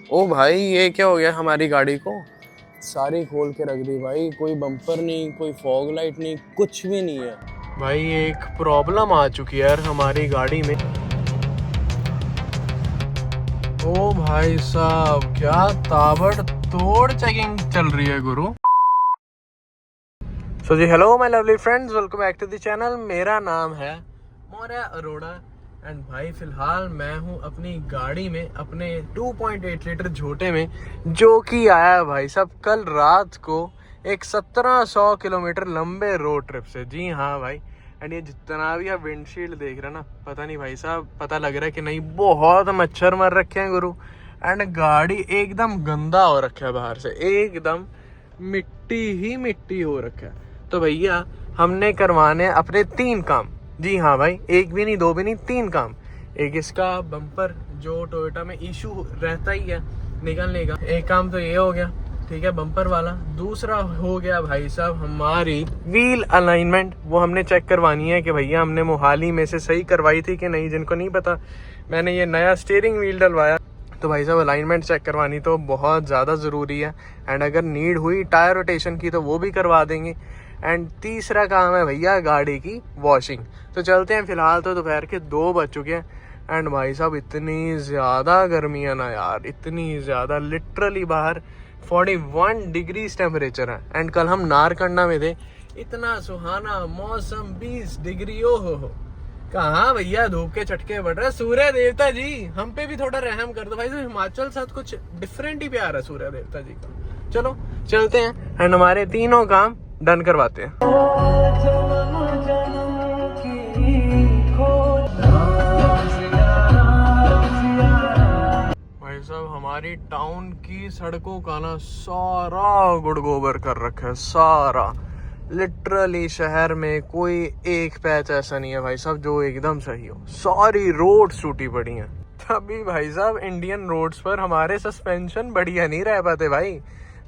ओ भाई, ये क्या हो गया हमारी गाड़ी को? सारी खोल के रख दी भाई, कोई बम्पर नहीं, कोई फॉग लाइट नहीं, कुछ भी नहीं है भाई। एक प्रॉब्लम आ चुकी है यार हमारी गाड़ी में। ओ भाई साहब, क्या ताबड़तोड़ चेकिंग चल रही है गुरु। सो जी, hello my lovely friends, welcome back to the channel. मेरा नाम है मौर्य अरोड़ा एंड भाई फिलहाल मैं हूं अपनी गाड़ी में, अपने 2.8 लीटर झोटे में, जो कि आया है भाई साहब कल रात को एक 1700 किलोमीटर लंबे रोड ट्रिप से। जी हाँ भाई। एंड ये जितना भी आप विंडशील्ड देख रहे हैं ना, पता नहीं भाई साहब पता लग रहा है कि नहीं, बहुत मच्छर मर रखे हैं गुरु। एंड गाड़ी एकदम गंदा हो रखा है बाहर से, एकदम मिट्टी ही मिट्टी हो रखा है। तो भैया हमने करवाने अपने 3 काम। जी हाँ भाई, एक भी नहीं, दो भी नहीं, 3 काम। एक इसका बम्पर जो टोयोटा में इशू रहता ही है निकलने का, एक काम तो ये हो गया, ठीक है, बम्पर वाला। दूसरा हो गया भाई साहब हमारी व्हील अलाइनमेंट, वो हमने चेक करवानी है कि भैया हमने मोहाली में से सही करवाई थी कि नहीं। जिनको नहीं पता, मैंने ये नया स्टीयरिंग व्हील डलवाया, तो भाई साहब अलाइनमेंट चेक करवानी तो बहुत ज़्यादा ज़रूरी है। एंड अगर नीड हुई टायर रोटेशन की तो वो भी करवा देंगे। एंड तीसरा काम है भैया गाड़ी की वॉशिंग। तो चलते हैं, फिलहाल तो दोपहर के 2 बज चुके हैं। एंड भाई साहब इतनी ज़्यादा गर्मी है ना यार, इतनी ज़्यादा, लिटरली बाहर 41 डिग्रीज टेम्परेचर है। एंड कल हम नारकंडा में थे, इतना सुहाना मौसम, 20 डिग्री। ओ हो, कहाँ भैया धूप के चटके बढ़ रहे। सूर्य देवता जी हम पे भी थोड़ा रहम कर दो भाई साहब, हिमाचल साथ कुछ डिफरेंट ही प्यार है सूर्य देवता जी का। चलो चलते हैं एंड हमारे 3 काम डन करवाते हैं। भाई साहब हमारी टाउन की सड़कों का ना सारा गुड़ गोबर कर रखा है, सारा। लिटरली शहर में कोई एक पैच ऐसा नहीं है भाई साहब जो एकदम सही हो, सारी रोड्स टूटी पड़ी हैं। तभी भाई साहब इंडियन रोड्स पर हमारे सस्पेंशन बढ़िया नहीं रह पाते भाई,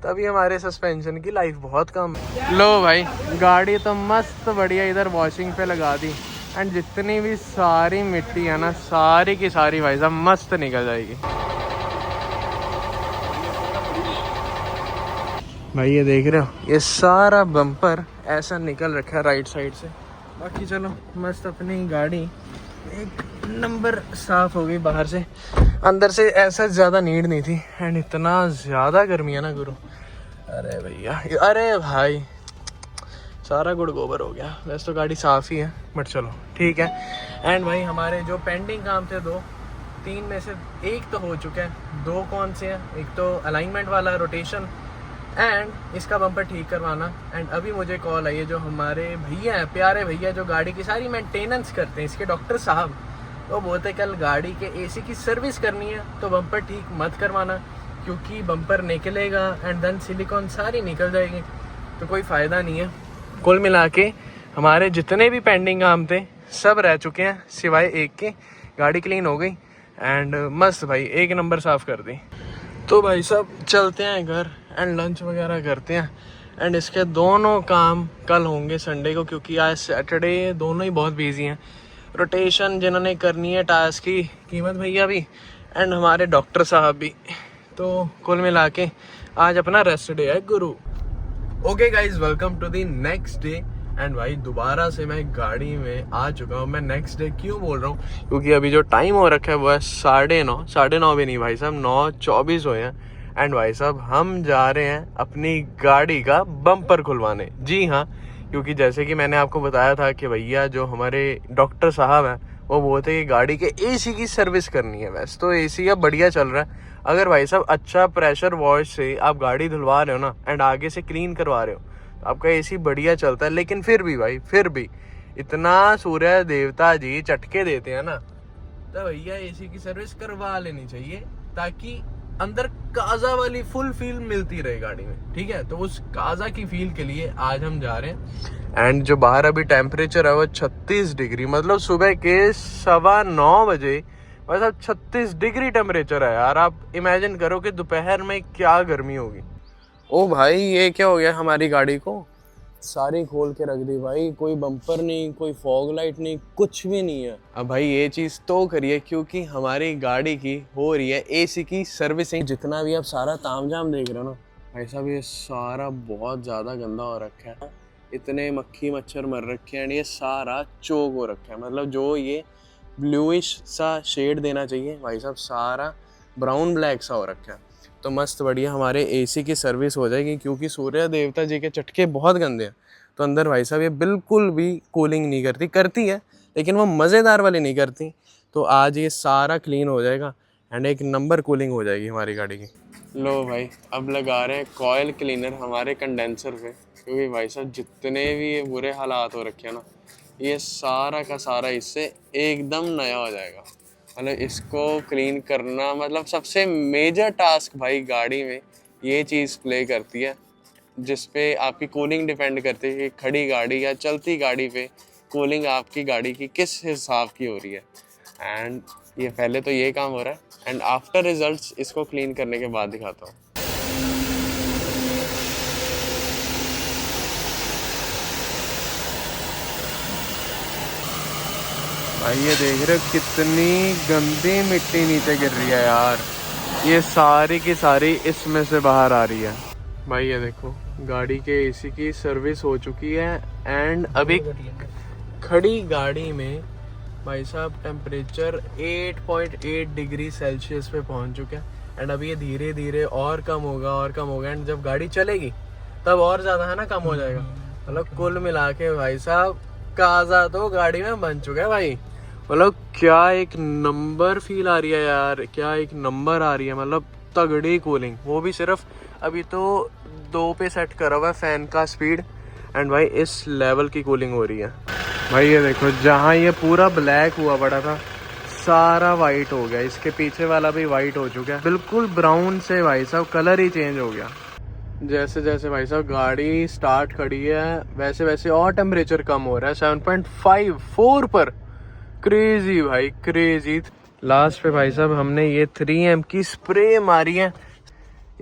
तभी हमारे सस्पेंशन की लाइफ बहुत कम है। लो भाई, गाड़ी तो मस्त बढ़िया इधर वॉशिंग पे लगा दी। एंड जितनी भी सारी मिट्टी है ना, सारी की सारी भाई साहब मस्त निकल जाएगी। भाई ये देख रहे हो, ये सारा बम्पर ऐसा निकल रखा है राइट साइड से। बाकी चलो मस्त, अपनी गाड़ी एक नंबर साफ हो गई बाहर से, अंदर से ऐसा ज़्यादा नीड नहीं थी। एंड इतना ज़्यादा गर्मी है ना गुरु, अरे भैया, अरे भाई सारा गुड़ गोबर हो गया। वैसे तो गाड़ी साफ़ ही है, बट चलो ठीक है। एंड भाई हमारे जो पेंडिंग काम थे 2, 3 में से एक तो हो चुका है। 2 कौन से हैं? एक तो अलाइनमेंट वाला, रोटेशन, एंड इसका बम्पर ठीक करवाना। एंड अभी मुझे कॉल आई है, जो हमारे भैया हैं, प्यारे भैया, जो गाड़ी की सारी मेंटेनेंस करते हैं, इसके डॉक्टर साहब, वो बोलते कल गाड़ी के एसी की सर्विस करनी है, तो बम्पर ठीक मत करवाना, क्योंकि बम्पर निकलेगा एंड देन सिलिकॉन सारी निकल जाएगी, तो कोई फ़ायदा नहीं है। कुल मिला के हमारे जितने भी पेंडिंग काम थे सब रह चुके हैं, सिवाय एक के। गाड़ी क्लीन हो गई एंड मस्त भाई, एक नंबर साफ़ कर दी। तो भाई साहब चलते हैं घर एंड लंच वगैरह करते हैं। एंड इसके दोनों काम कल होंगे संडे को, क्योंकि आज सैटरडे, दोनों ही बहुत बिजी हैं। रोटेशन जिन्होंने करनी है टायर्स की, कीमत भैया भी, एंड हमारे डॉक्टर साहब भी। तो कुल मिला के आज अपना रेस्ट डे है गुरु। Okay guys, welcome to the next day. And भाई दोबारा से मैं गाड़ी में आ चुका हूँ। मैं नेक्स्ट डे क्यों बोल रहा हूँ, क्योंकि अभी जो टाइम हो रखा है वो है 9:30, 9:30 भी नहीं भाई साहब, 9:24 हुए हैं। एंड भाई साहब हम जा रहे हैं अपनी गाड़ी का बम्पर खुलवाने। जी हाँ, क्योंकि जैसे कि मैंने आपको बताया था कि भैया जो हमारे डॉक्टर साहब हैं, वो बोलते हैं कि गाड़ी के एसी की सर्विस करनी है। वैसे तो एसी अब बढ़िया चल रहा है, अगर भाई साहब अच्छा प्रेशर वॉश से आप गाड़ी धुलवा रहे हो ना, एंड आगे से क्लीन करवा रहे हो, तो आपका एसी बढ़िया चलता है। लेकिन फिर भी भाई, फिर भी इतना सूर्य देवता जी चटके देते हैं ना, तो भैया एसी की सर्विस करवा लेनी चाहिए, ताकि अंदर काजा वाली फुल फील मिलती रहे गाड़ी में। ठीक है, तो उस काजा की फील के लिए आज हम जा रहे हैं। एंड जो बाहर अभी टेम्परेचर है वो 36 डिग्री, मतलब सुबह के 9:15 बजे बस अब 36 डिग्री टेम्परेचर है यार। आप इमेजिन करो कि दोपहर में क्या गर्मी होगी। ओ भाई, ये क्या हो गया हमारी गाड़ी को? सारी खोल के रख दी भाई, कोई बम्पर नहीं, कोई फॉग लाइट नहीं, कुछ भी नहीं है। अब भाई ये चीज़ तो करिए क्योंकि हमारी गाड़ी की हो रही है एसी की सर्विसिंग। जितना भी आप सारा तामझाम देख रहे हो ना भाई साहब, ये सारा बहुत ज़्यादा गंदा हो रखा है। इतने मक्खी मच्छर मर रखे हैं, ये सारा चोक हो रखा है। मतलब जो ये ब्लूइश सा शेड देना चाहिए भाई साहब, सारा ब्राउन ब्लैक सा हो रखा है। तो मस्त बढ़िया हमारे एसी की सर्विस हो जाएगी, क्योंकि सूर्य देवता जी के चटके बहुत गंदे हैं। तो अंदर भाई साहब ये बिल्कुल भी कूलिंग नहीं करती है, लेकिन वो मज़ेदार वाली नहीं करती। तो आज ये सारा क्लीन हो जाएगा एंड एक नंबर कूलिंग हो जाएगी हमारी गाड़ी की। लो भाई, अब लगा रहे हैं कॉयल क्लीनर हमारे कंडेंसर पे, क्योंकि भाई साहब जितने भी ये बुरे हालात हो रखे हैं ना, ये सारा का सारा इससे एकदम नया हो जाएगा। मतलब इसको क्लीन करना मतलब सबसे मेजर टास्क भाई गाड़ी में ये चीज़ प्ले करती है, जिस पे आपकी कूलिंग डिपेंड करती है कि खड़ी गाड़ी या चलती गाड़ी पे कूलिंग आपकी गाड़ी की किस हिसाब की हो रही है। एंड ये पहले तो ये काम हो रहा है एंड आफ्टर रिजल्ट्स इसको क्लीन करने के बाद दिखाता हूँ। भाई ये देख रहे हो कितनी गंदी मिट्टी नीचे गिर रही है यार, ये सारी की सारी इसमें से बाहर आ रही है। भाई ये देखो गाड़ी के एसी की सर्विस हो चुकी है एंड अभी खड़ी गाड़ी में भाई साहब टेम्परेचर 8.8 डिग्री सेल्सियस पे पहुंच चुका है। एंड अभी ये धीरे धीरे और कम होगा एंड जब गाड़ी चलेगी तब और ज़्यादा है ना कम हो जाएगा। मतलब कुल मिला के भाई साहब काजा तो गाड़ी में बन चुका है भाई। मतलब क्या एक नंबर फील आ रही है यार, क्या एक नंबर आ रही है। मतलब तगड़ी कूलिंग, वो भी सिर्फ अभी तो 2 पे सेट करा हुआ है फैन का स्पीड एंड भाई इस लेवल की कूलिंग हो रही है। भाई ये देखो जहाँ ये पूरा ब्लैक हुआ पड़ा था सारा वाइट हो गया, इसके पीछे वाला भी वाइट हो चुका है, बिल्कुल ब्राउन से भाई साहब कलर ही चेंज हो गया। जैसे जैसे भाई साहब गाड़ी स्टार्ट खड़ी है वैसे वैसे और टेम्परेचर कम हो रहा है 7.54 पर। क्रेजी भाई क्रेजी। लास्ट पे भाई साहब हमने ये 3M की स्प्रे मारी है,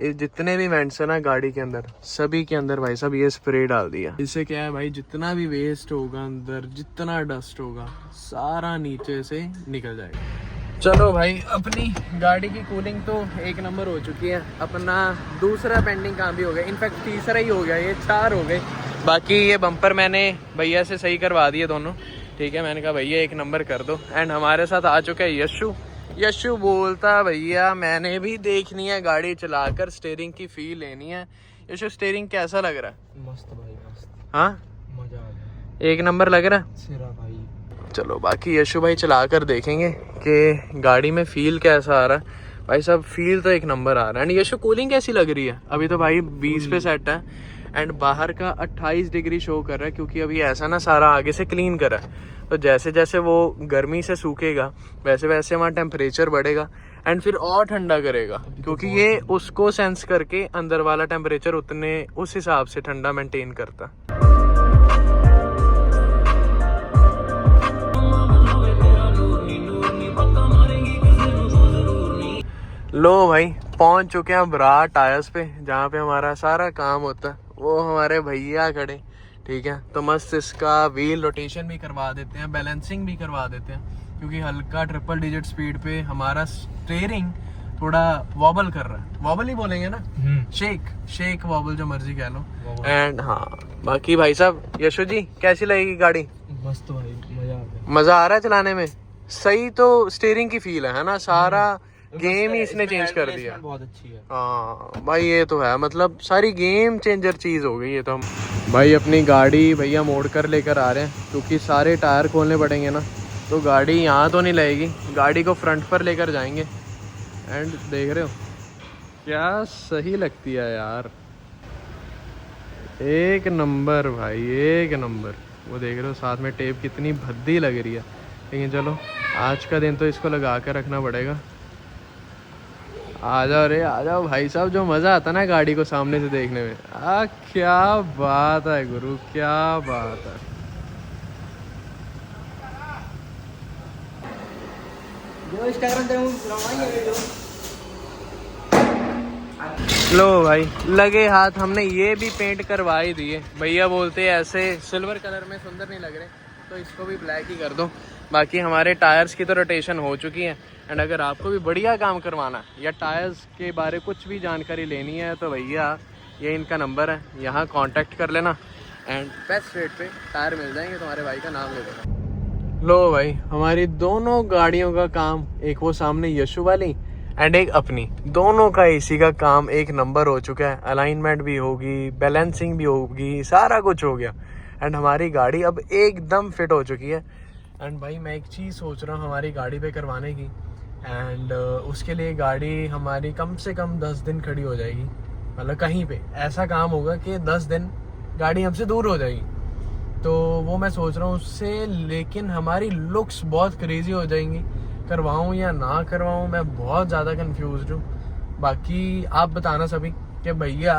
ये जितने भी वेंट्स है ना गाड़ी के अंदर सभी के अंदर भाई साहब ये स्प्रे डाल दिया। इससे क्या है भाई, जितना भी वेस्ट होगा अंदर, जितना डस्ट होगा सारा नीचे से निकल जाएगा। चलो भाई अपनी गाड़ी की कूलिंग तो एक नंबर हो चुकी है। अपना दूसरा पेंडिंग काम भी हो गया, इनफैक्ट तीसरा ही हो गया, ये 4 हो गए। बाकी ये बम्पर मैंने भैया से सही करवा दिए दोनों, ठीक है। मैंने कहा भैया एक नंबर कर दो। एंड हमारे साथ आ चुका है यशु। यशु बोलता भैया मैंने भी देखनी है गाड़ी चलाकर, स्टीयरिंग की फील लेनी है। यशु स्टीयरिंग कैसा लग रहा है? मस्त भाई मस्त, हाँ मजा आ गया, एक नंबर लग रहा है सिरा भाई। चलो बाकी यशु भाई चला कर देखेंगे कि गाड़ी में फील कैसा आ रहा है। भाई साहब फील तो एक नंबर आ रहा है। एंड यशु कूलिंग कैसी लग रही है? अभी तो भाई 20 पे सेट है एंड बाहर का 28 डिग्री शो कर रहा है, क्योंकि अभी ऐसा ना सारा आगे से क्लीन करा है। तो जैसे जैसे वो गर्मी से सूखेगा वैसे वैसे वहाँ टेम्परेचर बढ़ेगा एंड फिर और ठंडा करेगा, क्योंकि ये उसको सेंस करके अंदर वाला टेम्परेचर उतने उस हिसाब से ठंडा मेंटेन करता। लो भाई पहुंच चुके हैं बरार टायर्स पे, जहाँ पे हमारा सारा काम होता है। वो हमारे भैया खड़े, ठीक है। तो मस्त इसका व्हील रोटेशन भी करवा देते हैं, बैलेंसिंग भी करवा देते हैं, क्योंकि हल्का ट्रिपल डिजिट स्पीड पे हमारा स्टीयरिंग थोड़ा वॉबल कर रहा है। वॉबल ही बोलेंगे ना, शेक वॉबल जो मर्जी कह लो। एंड हाँ बाकी भाई साहब यशु जी कैसी लगेगी गाड़ी? मस्त भाई, मजा आ गया, मजा आ रहा है चलाने में। सही तो स्टीयरिंग की फील है ना, सारा गेम ही इसने चेंज कर दिया। बहुत अच्छी है हाँ भाई ये तो है, मतलब सारी गेम चेंजर चीज़ हो गई है। तो हम भाई अपनी गाड़ी भैया मोड़ कर लेकर आ रहे हैं, क्योंकि सारे टायर खोलने पड़ेंगे ना, तो गाड़ी यहाँ तो नहीं लगेगी, गाड़ी को फ्रंट पर लेकर जाएंगे। एंड देख रहे हो क्या सही लगती है यार, एक नंबर भाई एक नंबर। वो देख रहे हो साथ में टेप कितनी भद्दी लग रही है, लेकिन चलो आज का दिन तो इसको लगा कर रखना पड़ेगा। आ जाओ रे आ जाओ भाई साहब, जो मज़ा आता ना गाड़ी को सामने से देखने में, क्या बात है गुरु, क्या बात है। जो इंस्टाग्राम पे लो भाई लगे हाथ हमने ये भी पेंट करवा ही दिए। भैया बोलते हैं ऐसे सिल्वर कलर में सुंदर नहीं लग रहे तो इसको भी ब्लैक ही कर दो। बाकी हमारे टायर्स की तो रोटेशन हो चुकी है। एंड अगर आपको भी बढ़िया काम करवाना है या टायर्स के बारे कुछ भी जानकारी लेनी है तो भैया ये इनका नंबर है, यहाँ कांटेक्ट कर लेना एंड बेस्ट रेट पे टायर मिल जाएंगे। तुम्हारे भाई का नाम ले देना। लो भाई हमारी दोनों गाड़ियों का काम, एक वो सामने यशु वाली एंड एक अपनी, दोनों का एसी का काम एक नंबर हो चुका है। अलाइनमेंट भी होगी, बैलेंसिंग भी होगी, सारा कुछ हो गया एंड हमारी गाड़ी अब एकदम फिट हो चुकी है। एंड भाई मैं एक चीज़ सोच रहा हूँ हमारी गाड़ी पे करवाने की एंड उसके लिए गाड़ी हमारी कम से कम 10 दिन खड़ी हो जाएगी। मतलब कहीं पे ऐसा काम होगा कि 10 दिन गाड़ी हमसे दूर हो जाएगी, तो वो मैं सोच रहा हूँ उससे। लेकिन हमारी लुक्स बहुत क्रेजी हो जाएंगी। करवाऊँ या ना करवाऊँ मैं बहुत ज़्यादा कंफ्यूज हूँ। बाकी आप बताना सभी कि भैया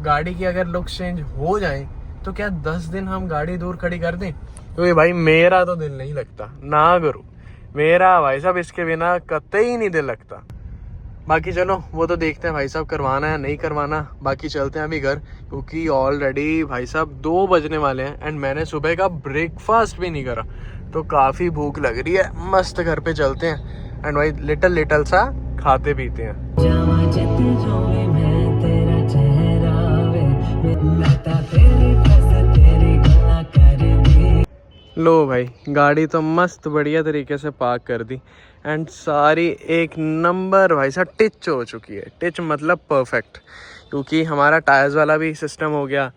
गाड़ी की अगर लुक्स चेंज हो जाए तो क्या 10 दिन हम गाड़ी दूर खड़ी कर दें? तो ये भाई मेरा तो दिल नहीं लगता ना करूँ, मेरा भाई साहब इसके बिना कतई नहीं दिल लगता। बाकी चलो वो तो देखते हैं भाई साहब करवाना है नहीं करवाना। बाकी चलते हैं अभी घर, क्योंकि ऑलरेडी भाई साहब 2 बजने वाले हैं एंड मैंने सुबह का ब्रेकफास्ट भी नहीं करा, तो काफ़ी भूख लग रही है। मस्त घर पे चलते हैं एंड भाई लिटल सा खाते पीते हैं। लो भाई गाड़ी तो मस्त बढ़िया तरीके से पार्क कर दी एंड सारी एक नंबर भाई साहब टिच हो चुकी है। टिच मतलब परफेक्ट, क्योंकि हमारा टायर्स वाला भी सिस्टम हो गया,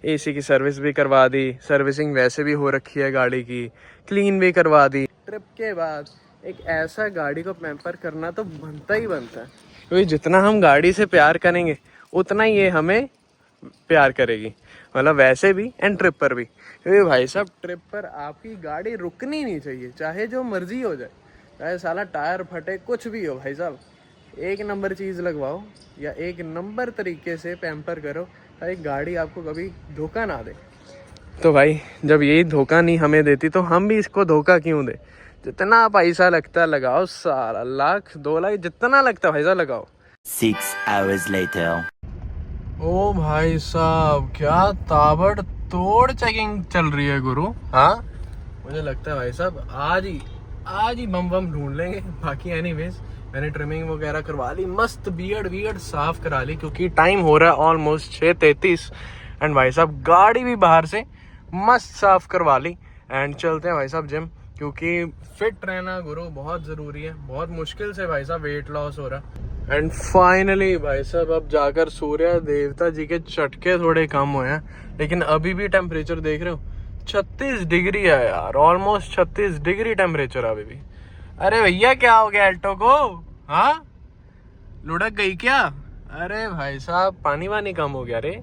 एसी की सर्विस भी करवा दी, सर्विसिंग वैसे भी हो रखी है गाड़ी की, क्लीन भी करवा दी। ट्रिप के बाद एक ऐसा गाड़ी को पैम्पर करना तो बनता ही बनता है, क्योंकि जितना हम गाड़ी से प्यार करेंगे उतना ही ये हमें प्यार करेगी। मतलब वैसे भी एंड ट्रिप पर भी, क्योंकि भाई साहब ट्रिप पर आपकी गाड़ी रुकनी नहीं चाहिए, चाहे जो मर्जी हो जाए, चाहे साला टायर फटे कुछ भी हो। भाई साहब एक नंबर चीज़ लगवाओ या एक नंबर तरीके से पैम्पर करो ताकि गाड़ी आपको कभी धोखा ना दे। तो भाई जब यही धोखा नहीं हमें देती तो हम भी इसको धोखा क्यों दे? जितना पैसा लगता लगाओ, सारा लाख 2 लाख जितना लगता पैसा लगाओ। 6 hours later. ओ भाई साहब क्या ताबड़तोड़ चेकिंग चल रही है गुरु। हाँ मुझे लगता है भाई साहब आज ही बम ढूंढ लेंगे। बाकी एनीवेज मैंने ट्रिमिंग वगैरह करवा ली, मस्त बियर्ड साफ करा ली, क्योंकि टाइम हो रहा है ऑलमोस्ट 6:33 एंड भाई साहब गाड़ी भी बाहर से मस्त साफ करवा ली एंड चलते हैं भाई साहब जिम, क्योंकि फिट रहना गुरु बहुत ज़रूरी है। बहुत मुश्किल से भाई साहब वेट लॉस हो रहा एंड फाइनली भाई साहब अब जाकर सूर्य देवता जी के चटके थोड़े कम हुए हैं, लेकिन अभी भी टेम्परेचर देख रहे हो 36 डिग्री है यार, ऑलमोस्ट 36 डिग्री टेम्परेचर अभी भी। अरे भैया क्या हो गया अल्टो को? हाँ लुढ़क गई क्या? अरे भाई साहब पानी वानी कम हो गया रे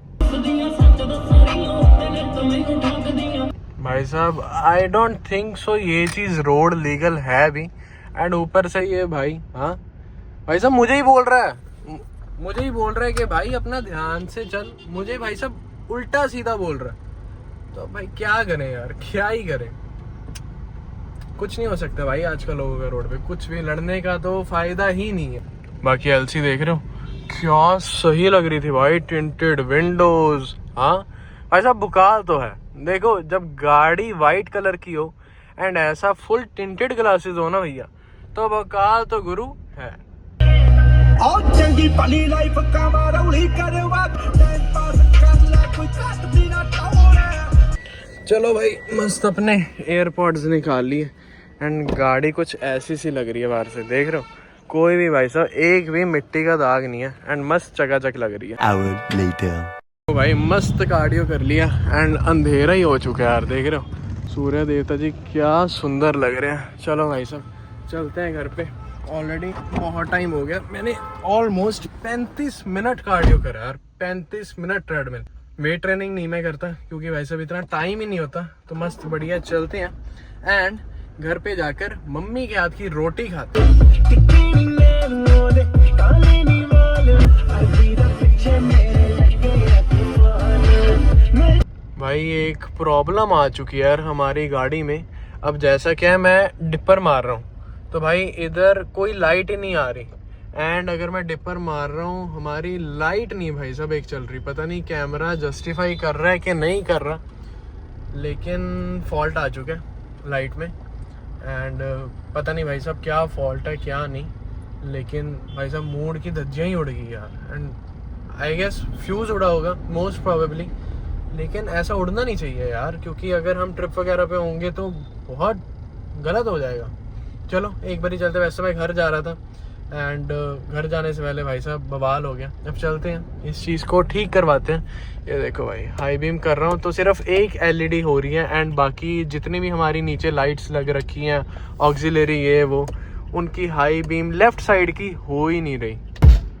भाई साहब। आई डोंट थिंक सो ये चीज़ रोड लीगल है भी एंड ऊपर से ये भाई, हाँ भाई साहब मुझे ही बोल रहा है कि भाई अपना ध्यान से चल। मुझे भाई साहब उल्टा सीधा बोल रहा है, तो भाई क्या करें यार, क्या ही करें। कुछ नहीं हो सकता भाई आजकल लोगों का रोड पे, कुछ भी लड़ने का तो फायदा ही नहीं है। बाकी एलसी देख रहे हो क्या सही लग रही थी भाई, टिंटेड विंडोज। हाँ भाई साहब बुखार तो है, देखो जब गाड़ी वाइट कलर की हो एंड ऐसा फुल टिंटेड ग्लासेस हो ना भैया, तो बुखार तो गुरु है। और चंगी भली लाइफ कमारौली करवा टाइम पास कर ले कोई काट बिना टोरे। चलो भाई मस्त अपने एयरपॉड्स निकाल लिए एंड गाड़ी कुछ ऐसी सी लग रही है बाहर से, देख रहे हो कोई भी भाई साहब एक भी मिट्टी का दाग नहीं है एंड मस्त चकाचक लग रही है। Hour later. तो भाई मस्त कार्डियो कर लिया एंड अंधेरा ही हो चुका है यार, देख रहे हो सूर्य देवता जी क्या सुंदर लग रहे हैं। चलो भाई साहब चलते हैं घर पे, ऑलरेडी बहुत टाइम हो गया। मैंने ऑलमोस्ट 35 मिनट कार्डियो करा यार, 35 मिनट ट्रेडमिल। वेट ट्रेनिंग नहीं मैं करता क्योंकि भाई साहब इतना टाइम ही नहीं होता, तो मस्त बढ़िया चलते हैं एंड घर पे जाकर मम्मी के हाथ की रोटी खाते हैं। भाई एक प्रॉब्लम आ चुकी है यार हमारी गाड़ी में। अब जैसा क्या है मैं डिपर मार रहा हूँ तो भाई इधर कोई लाइट ही नहीं आ रही एंड अगर मैं डिपर मार रहा हूँ, हमारी लाइट नहीं भाई साहब एक चल रही, पता नहीं कैमरा जस्टिफाई कर रहा है कि नहीं कर रहा, लेकिन फॉल्ट आ चुका है लाइट में। एंड पता नहीं भाई साहब क्या फॉल्ट है क्या नहीं, लेकिन भाई साहब मूड की धज्जियाँ ही उड़ गई यार। एंड आई गेस फ्यूज़ उड़ा होगा मोस्ट प्रोबेबली, लेकिन ऐसा उड़ना नहीं चाहिए यार, क्योंकि अगर हम ट्रिप वगैरह पे होंगे तो बहुत गलत हो जाएगा। चलो एक बार ही चलते। वैसे मैं घर जा रहा था एंड घर जाने से पहले भाई साहब बवाल हो गया। अब चलते हैं इस चीज़ को ठीक करवाते हैं। ये देखो भाई हाई बीम कर रहा हूँ तो सिर्फ एक एलईडी हो रही है एंड बाकी जितनी भी हमारी नीचे लाइट्स लग रखी हैं ऑक्सिलरी ये वो, उनकी हाई बीम लेफ्ट साइड की हो ही नहीं रही।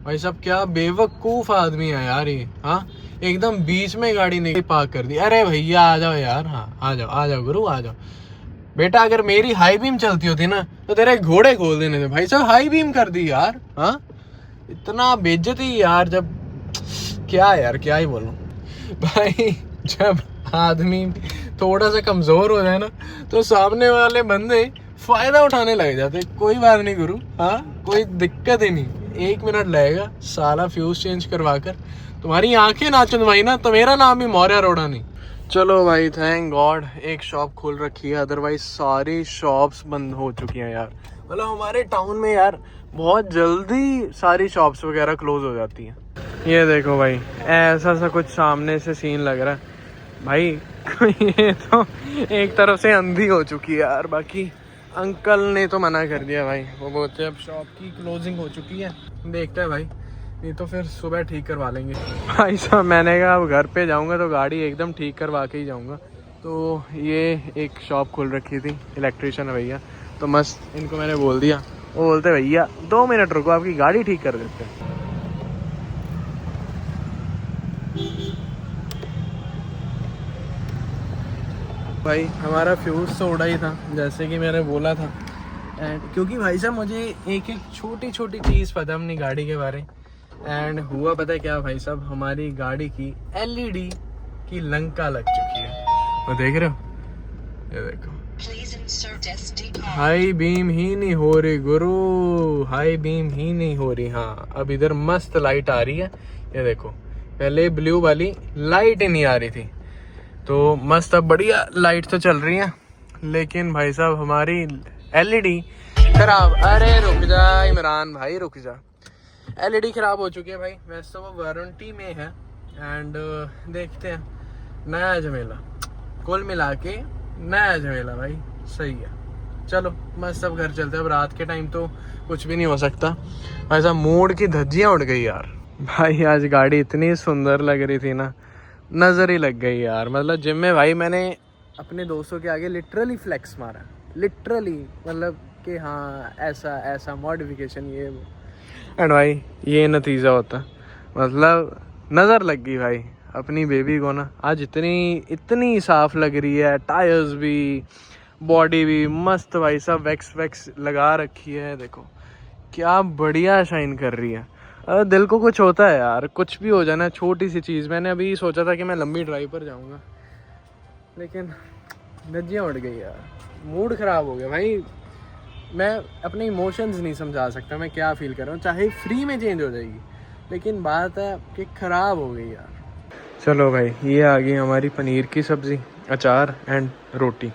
भाई साहब क्या बेवकूफ़ आदमी है यार ये। हाँ एकदम बीच में गाड़ी नहीं पार्क कर दी। अरे भैया आ जाओ यार, हाँ आ जाओ गुरु आ जाओ। बेटा अगर मेरी हाई बीम चलती होती ना तो तेरे घोड़े खोल देने थे। भाई साहब हाई बीम कर दी यार। हाँ इतना बेइज्जती यार, जब क्या यार क्या ही बोलूं भाई। जब आदमी थोड़ा सा कमज़ोर हो जाए ना तो सामने वाले बंदे फ़ायदा उठाने लग जाते। कोई बात नहीं गुरु, हाँ कोई दिक्कत ही नहीं, 1 मिनट लगेगा साला फ्यूज़ चेंज करवा कर तुम्हारी आंखें ना चुनवाई ना तो मेरा नाम भी मौर्य रोड़ा नहीं। चलो भाई थैंक गॉड एक शॉप खोल रखी है, अदरवाइज सारी शॉप्स बंद हो चुकी हैं यार। मतलब हमारे टाउन में यार बहुत जल्दी सारी शॉप्स वगैरह क्लोज हो जाती हैं। ये देखो भाई ऐसा सा कुछ सामने से सीन लग रहा है भाई। ये तो एक तरफ से अंधी हो चुकी है यार। बाकी अंकल ने तो मना कर दिया भाई, वो बोलते अब शॉप की क्लोजिंग हो चुकी है, देखते हैं भाई, नहीं तो फिर सुबह ठीक करवा लेंगे। भाई साहब मैंने कहा अब घर पे जाऊंगा तो गाड़ी एकदम ठीक करवा के ही जाऊंगा। तो ये एक शॉप खोल रखी थी, इलेक्ट्रिशियन है भैया, तो मस्त इनको मैंने बोल दिया। वो बोलते भैया 2 मिनट रुको आपकी गाड़ी ठीक कर देते हैं। भाई हमारा फ्यूज़ तो उड़ा ही था जैसे कि मैंने बोला था। एंड क्योंकि भाई साहब मुझे एक छोटी छोटी चीज़ पता अपनी गाड़ी के बारे। एंड हुआ पता है क्या भाई साहब, हमारी गाड़ी की एलईडी की लंका लग चुकी है। वो देख रहे हो, ये देखो हाई बीम ही नहीं हो रही गुरु, हाई बीम ही नहीं हो रही। हाँ अब इधर मस्त लाइट आ रही है, ये देखो पहले ब्लू वाली लाइट ही नहीं आ रही थी, तो मस्त अब बढ़िया लाइट तो चल रही है। लेकिन भाई साहब हमारी एलईडी खराब। अरे रुक जा इमरान भाई रुक जा, एलईडी खराब हो चुकी है भाई। वैसे तो वो वारंटी में है एंड देखते हैं, नया झमेला कुल मिला के नया झमेला भाई। सही है चलो मस्त अब घर चलते हैं। अब रात के टाइम तो कुछ भी नहीं हो सकता भाई साहब, मूड की धज्जियाँ उड़ गई यार। भाई आज गाड़ी इतनी सुंदर लग रही थी ना, नज़र ही लग गई यार। मतलब जिम में भाई मैंने अपने दोस्तों के आगे लिटरली फ्लेक्स मारा, लिटरली मतलब कि हाँ ऐसा ऐसा मॉडिफिकेशन ये वो। एंड भाई ये नतीजा होता, मतलब नज़र लग गई भाई अपनी बेबी को ना। आज इतनी साफ़ लग रही है, टायर्स भी बॉडी भी मस्त भाई साहब, वैक्स लगा रखी है, देखो क्या बढ़िया शाइन कर रही है। अरे दिल को कुछ होता है यार, कुछ भी हो जाना छोटी सी चीज़। मैंने अभी सोचा था कि मैं लंबी ड्राइव पर जाऊंगा, लेकिन धज्जियाँ उड़ गई यार, मूड ख़राब हो गया भाई। मैं अपने इमोशंस नहीं समझा सकता मैं क्या फ़ील कर रहा हूँ, चाहे फ्री में चेंज हो जाएगी, लेकिन बात है कि ख़राब हो गई यार। चलो भाई ये आ गई हमारी पनीर की सब्ज़ी, अचार एंड रोटी।